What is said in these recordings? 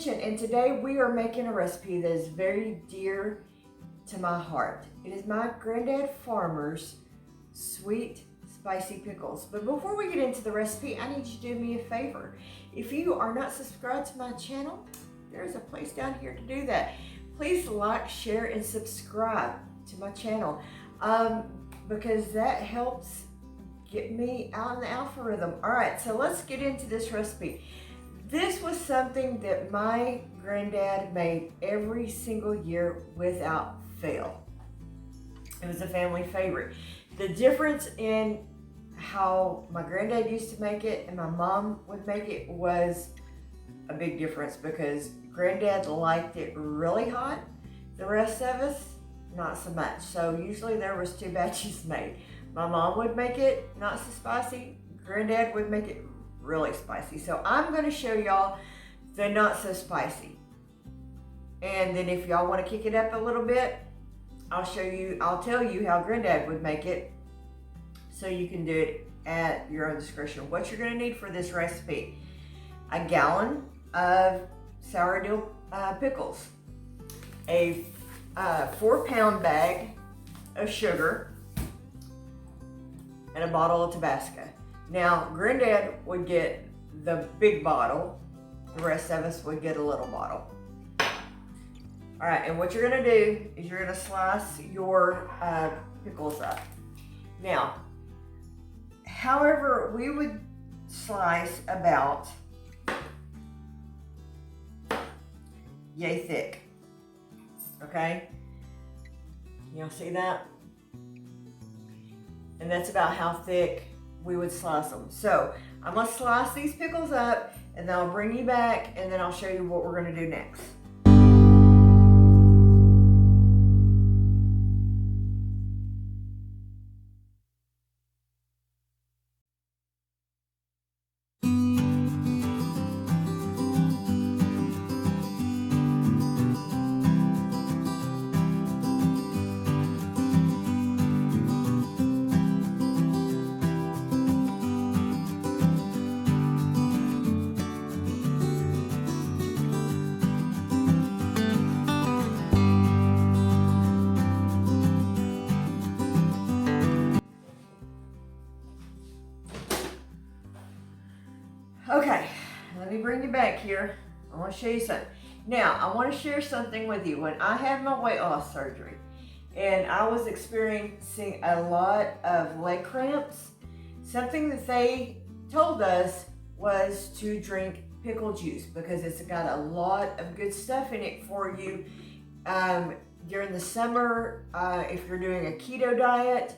Kitchen, and today we are making a recipe that is very dear to my heart. It is my Grandad Farmer's sweet spicy pickles. But before we get into the recipe, I need you to do me a favor. If you are not subscribed to my channel, there's a place down here to do that. Please like, share, and subscribe to my channel because that helps get me out in the algorithm. All right, so let's get into this recipe. This was something that my granddad made every single year without fail. It was a family favorite. The difference in how my granddad used to make it and my mom would make it was a big difference because granddad liked it really hot. The rest of us, not so much. So usually there was 2 batches made. My mom would make it not so spicy. Granddad would make it really spicy. So I'm going to show y'all the not so spicy. And then if y'all want to kick it up a little bit, I'll tell you how Granddad would make it so you can do it at your own discretion. What you're going to need for this recipe: a gallon of sour dill pickles, a 4-pound bag of sugar, and a bottle of Tabasco. Now, Granddad would get the big bottle. The rest of us would get a little bottle. All right, and what you're gonna do is you're gonna slice your pickles up. Now, however, we would slice about yay thick, okay? Y'all see that? And that's about how thick we would slice them. So I'm gonna slice these pickles up and then I'll bring you back and then I'll show you what we're gonna do next. Okay, let me bring you back here. I want to show you something. Now, I want to share something with you. When I had my weight loss surgery and I was experiencing a lot of leg cramps, something that they told us was to drink pickle juice because it's got a lot of good stuff in it for you during the summer. If you're doing a keto diet,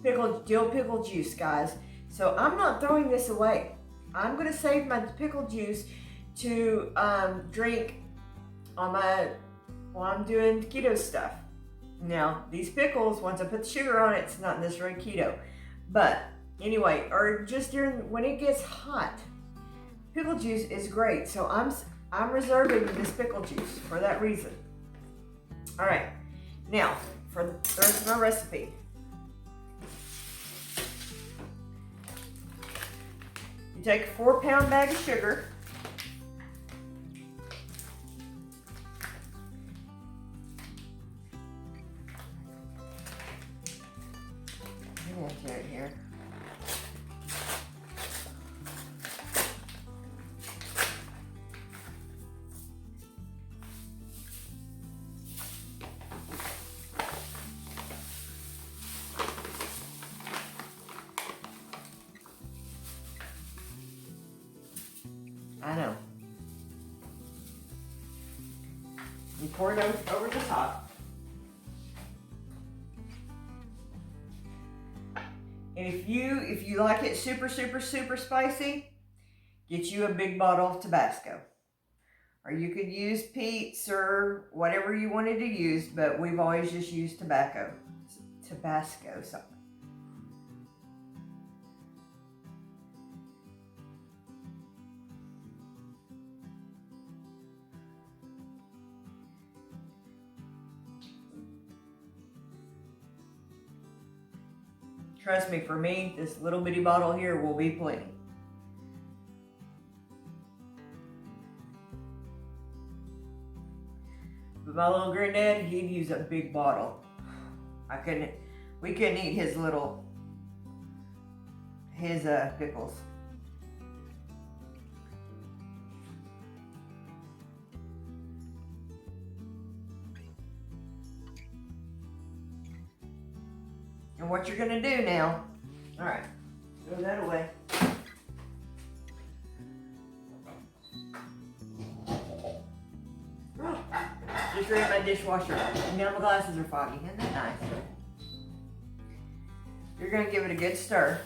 dill pickle juice, guys. So I'm not throwing this away. I'm going to save my pickle juice to drink on while I'm doing keto stuff. Now, these pickles, once I put the sugar on it, it's not necessarily keto. But anyway, or just when it gets hot, pickle juice is great. So I'm reserving this pickle juice for that reason. All right, now for the rest of my recipe. Take a 4-pound bag of sugar. I'm going to do it here. I know. You pour it over the top. And if you like it super, super, super spicy, get you a big bottle of Tabasco. Or you could use Pete's or whatever you wanted to use, but we've always just used Tabasco. So. Trust me, for me, this little bitty bottle here will be plenty. But my little granddad, he'd use a big bottle. We couldn't eat his pickles. And what you're gonna do now, all right, throw that away. Just ran my dishwasher. And now my glasses are foggy. Isn't that nice? You're gonna give it a good stir.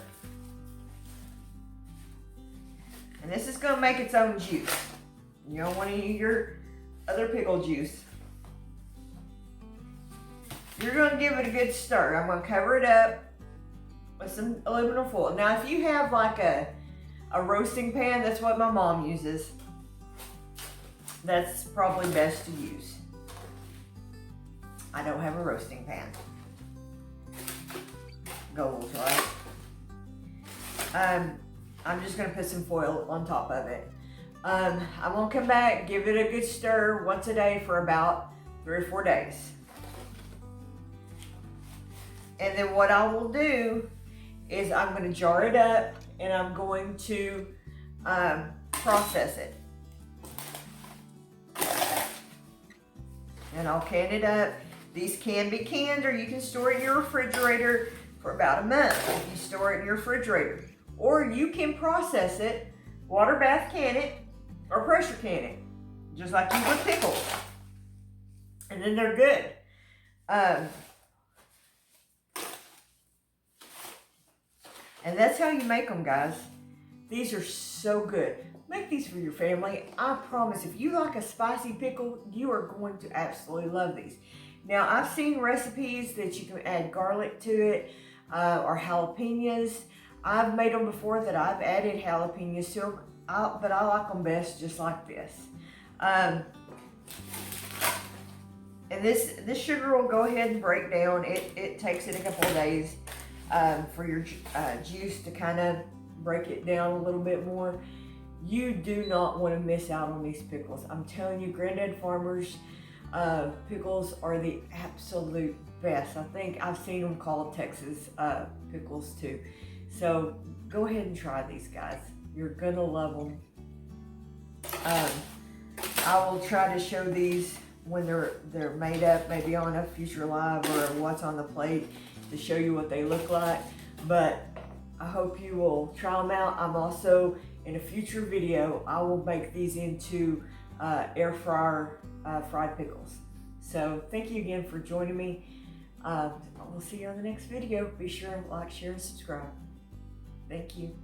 And this is gonna make its own juice. You don't want any of your other pickle juice. You're gonna give it a good stir. I'm gonna cover it up with some aluminum foil. Now, if you have like a roasting pan, that's what my mom uses. That's probably best to use. I don't have a roasting pan. Gold, right? I'm just gonna put some foil on top of it. I'm gonna come back, give it a good stir once a day for about 3 or 4 days. And then what I will do is I'm gonna jar it up and I'm going to process it. And I'll can it up. These can be canned, or you can store it in your refrigerator for about a month if you store it in your refrigerator. Or you can process it, water bath can it, or pressure can it, just like you would pickles. And then they're good. And that's how you make them, guys. These are so good. Make these for your family. I promise, if you like a spicy pickle, you are going to absolutely love these. Now, I've seen recipes that you can add garlic to it, or jalapenos. I've made them before that I've added jalapenos to them, but I like them best just like this. And this sugar will go ahead and break down. It takes it a couple of days for your juice to kind of break it down a little bit more. You do not want to miss out on these pickles. I'm telling you, Grandad Farmer's pickles are the absolute best. I think I've seen them called Texas pickles too. So go ahead and try these, guys. You're gonna love them. I will try to show these when they're made up, maybe on a future live or what's on the plate, to show you what they look like. But I hope you will try them out. I'm also, in a future video, I will make these into air fryer fried pickles. So thank you again for joining me. We'll see you on the next video. Be sure to like, share, and subscribe. Thank you.